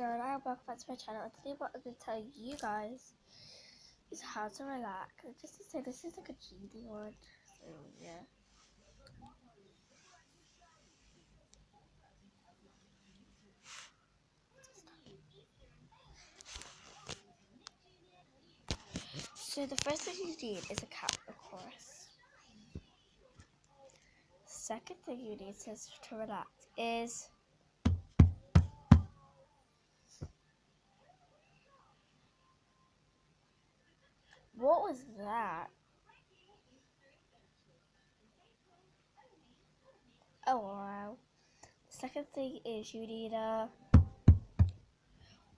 and I welcome back to my channel, and today what I'm going to tell you guys is how to relax. And just to say, this is like a GD one, so yeah. So the first thing you need is a cap, of course. Second thing you need to relax is what was that? Oh wow. The second thing is you need a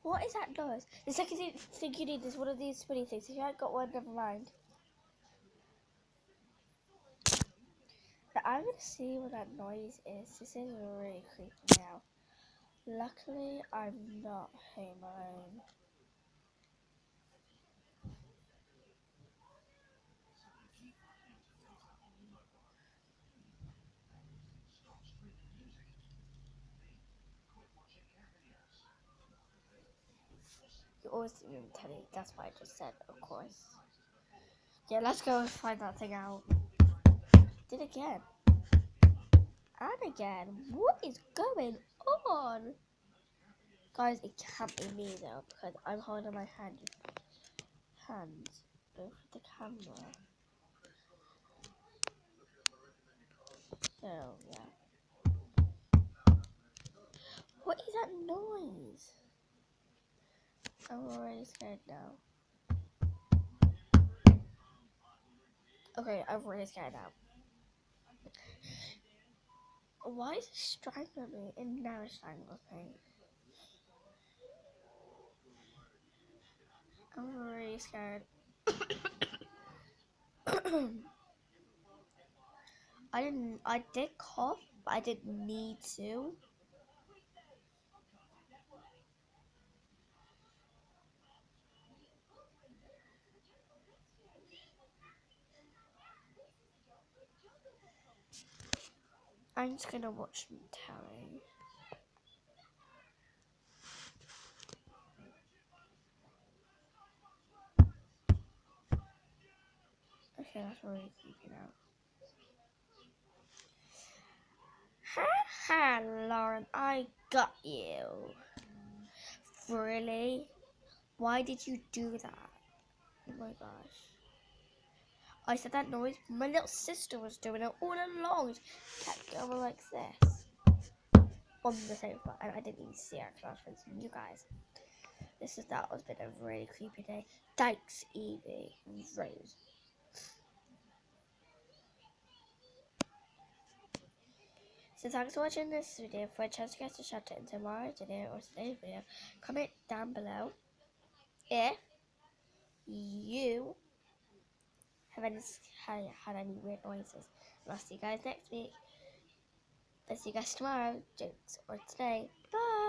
what is that noise? The second thing you need is one of these spinny things. If you haven't got one, never mind. But I'm gonna see what that noise is. This is really creepy now. Luckily, I'm not home alone. You always see me on telly. That's what I just said, of course. Yeah, let's go and find that thing out. Did again. And again. What is going on? Guys, it can't be me though, because I'm holding my hands over the camera. So, yeah. What is that noise? I'm already scared now. Okay, I'm really scared now. Why is it strangling me? It never strangles me. I'm really scared. I did cough, but I didn't need to. I'm just gonna watch some telly. Okay, that's really creepy now. Ha ha, Lauren, I got you. Really? Why did you do that? Oh my gosh. I said that noise. My little sister was doing it all along. She kept going like this on the sofa, and I didn't even see her because I was with you guys. That was been a really creepy day. Thanks, Evie and Rose. So thanks for watching this video. For a chance to get a shout out in tomorrow's video or today's video, comment down below if you have had any weird noises. And I'll see you guys next week. I'll see you guys tomorrow, jokes or today. Bye!